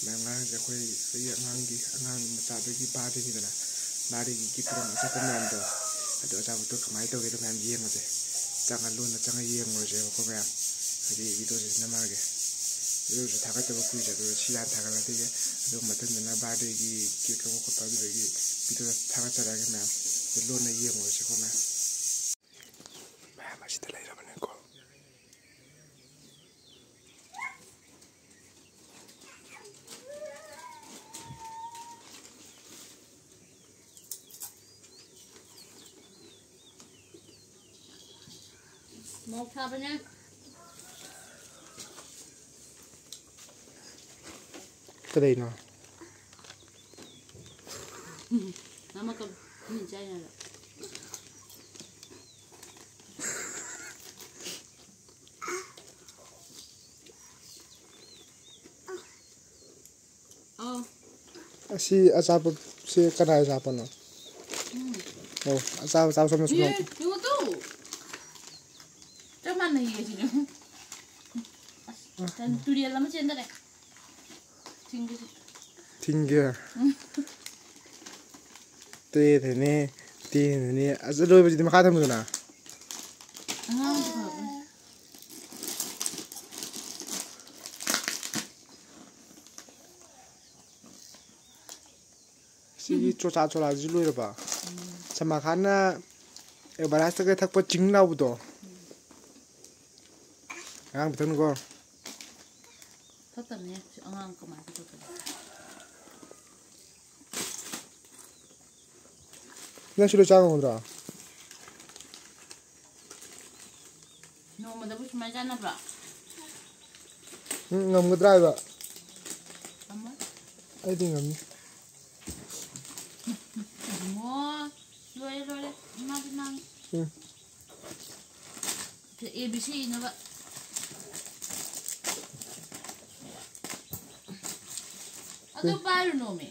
ꯑꯉꯥꯡꯁꯦ ꯑꯩꯈꯣꯏ ꯑꯉꯥꯡ ꯃꯆꯥꯗꯒꯤ ꯕꯥꯔꯗꯦꯅꯤꯗꯅ ꯕꯥꯔꯗꯦꯒꯤ ꯒꯤꯐ ꯄꯤꯔꯝꯕ ꯑꯆꯥꯄꯣꯠ ꯃꯌꯥꯝꯗꯣ ꯑꯗꯣ ꯑꯆꯥꯄꯣꯠꯇꯣ ꯀꯃꯥꯏꯅ ꯇꯧꯒꯦꯗꯣ ꯃꯌꯥꯝ ꯌꯦꯡꯉꯁꯦ ꯂꯣꯟꯅ ꯆꯪꯉ ꯌꯦꯡꯉꯨꯔꯁꯦꯕꯀꯣ ꯃꯌꯥꯝ ꯍꯥꯏꯗꯤ ꯚꯤꯗꯤꯑꯣꯁꯦ ꯅꯝꯃꯛꯑꯒꯦ ꯚꯤꯗꯤꯑꯣꯁꯨ ꯊꯥꯒꯠꯇꯕ ꯀꯨꯏꯔꯦ ꯑꯗꯨꯒ ꯁꯤ ꯍꯥꯟꯅ ꯊꯥꯒꯠꯂꯛꯇꯦꯒꯦ ꯑꯗꯨꯒ ꯃꯊꯪꯗꯅ ꯕꯥꯔꯗꯦꯒꯤ ꯀꯦꯛ ꯀꯛꯄ ꯈꯣꯠꯄ ꯑꯗꯨꯗꯒꯤ ꯚꯤꯗꯤꯑꯣ ꯊꯥꯒꯠꯆꯔꯛꯑꯒꯦ ꯃꯌꯥꯝ ꯂꯣꯟꯅ ꯌꯦꯡꯉꯨꯔꯁꯦꯀꯣ ꯃꯌꯥꯝ ꯑꯁꯤꯗ ꯂꯩꯔꯕꯅꯦꯀꯣ Một thập nha. Cái đây nào. Nó mà cầm nhìn chơi này rồi. Si asap si kanai asap no. Oh, asap sama semua. Tunggu tuh. Cuman nih ya sini. Dan tu dia lama sih deh. Tinggi. Tinggi. Teh ni. Asal dulu jadi makan tamu na. Si coca dulu ya pak. Sama karena barasta kayak tak pocing lah buto. Yang betul kok. Total ya, orang kemana total. Ini sudah jangan udah. No, mau dapet macam apa? Ngam ngedrive pak. Kamu? Ada ngam. Lore, mati nang. Ke ABC ini pak. Atau baru nomi.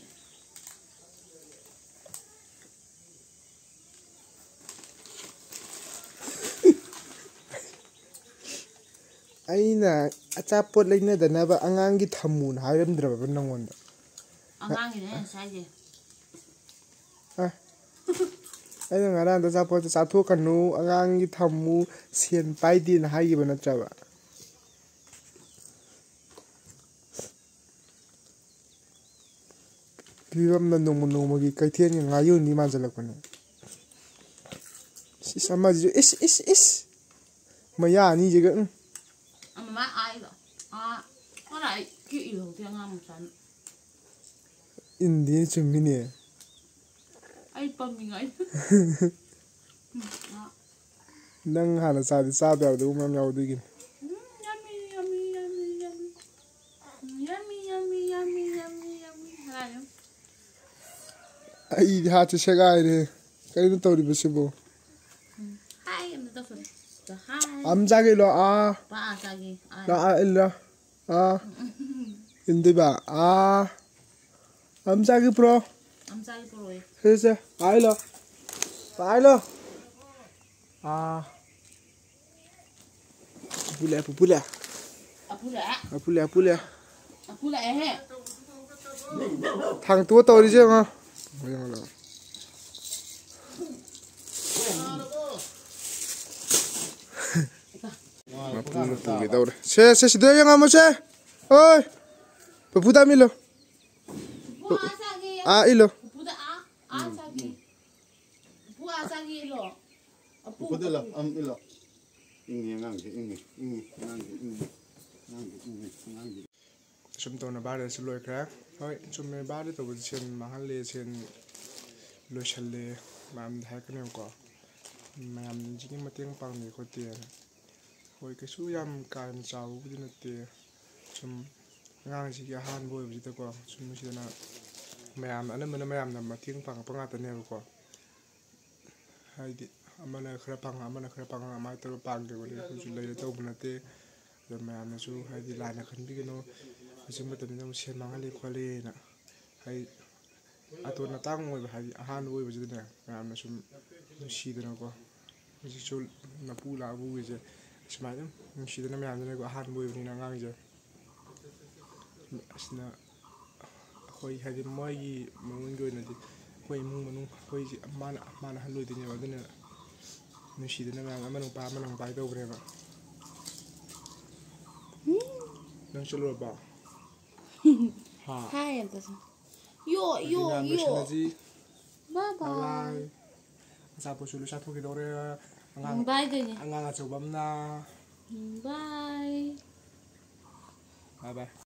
Aina achapot laina danaba angangi thamun hairamdraba banangonda. Angangi ne saje. Aina ngarang da achapot chathokanu angangi thamu sen paidi na haigiba natraba. Piram na nongmogi kaithen ngayu ni manjalakpane. Si samaji is maya ni jiga. Amma ai lo. Ora ki ilo tiang ngam san. Indi chumini. Ai pamingai. Nang hana sadi sabi awdu mam yawdu Yummy. Halayo. Ai hatu shagaire. Kaino tawri basibo. Hi, I'm the first. Hi. Am jage lo a. Pa sagi. La a illa. A. Indi ba a. Am jage pro. Am sagi pro eh. Sese. Ai lo. Ai lo. A. Pupula. Apula. Apula eh. Thằng tua tàu đi chứ không? Apula cái đâu đấy? Xe đâu yang kamu xe? Oi, pepuda milo. Ilo. Pepuda sagi. Pepuda sagi ilo. Pepuda lah, ilo. Ini. Sum tawna bari se loi kra hoi chumme bari to chen mahalle chen lo challe mam dha kne ko mam jini mateng pang ni ko te hoi ke su yam kan chaw bu din te chum ngang ji ya han boy bi te ko chum si na mayam mayam na mateng pang pa nga te ne ko haidi amana khra pang ma te pang de wali ku ju le to bu na te mayam na su haidi la na khan bi no Jumpa teman-teman sian mangali kuali na, hai atau natang mau hari ahan mau begitu na, kami macam nusi tu nak, macam cul napu labu begitu, semacam nusi tu nak macam mana ahan mau begini nangang je, asna ꯑꯩꯈꯣꯏ ꯍꯥꯏꯗꯤ ꯃꯣꯏꯒꯤ ꯃꯉꯣꯟꯒꯤ ꯑꯣꯏꯅꯗꯤ ꯑꯩꯈꯣꯏ ꯏꯃꯨꯡ ꯃꯅꯨꯡ ꯑꯩꯈꯣꯏꯁꯤ ꯃꯥꯅ ꯑꯍꯜ ꯑꯣꯏꯗꯣꯏꯅꯦꯕ ꯑꯗꯨꯅ ꯅꯨꯡꯁꯤꯗꯅ ꯃꯌꯥꯝ ꯑꯃ ꯅꯨꯄꯥ ꯇꯧꯈ꯭ꯔꯦꯕ ꯅꯪ ꯆꯠꯂꯨꯔꯕꯣ ꯍꯥ Hai entah sih. Yo yo ꯃꯌꯥꯝ yo. ꯂꯣꯏꯁꯤꯜꯂꯁꯤ Bye bye. ꯕꯥꯏ ꯑꯆꯥꯄꯣꯠꯁꯨ ꯂꯣꯏ ꯆꯥꯊꯣꯛꯈꯤꯗꯧꯔꯦ Bye deh. ꯑꯉꯥꯡ ꯑꯆꯧꯕ ꯑꯃꯅ Bye. ꯕꯥꯏ ꯕꯥꯏ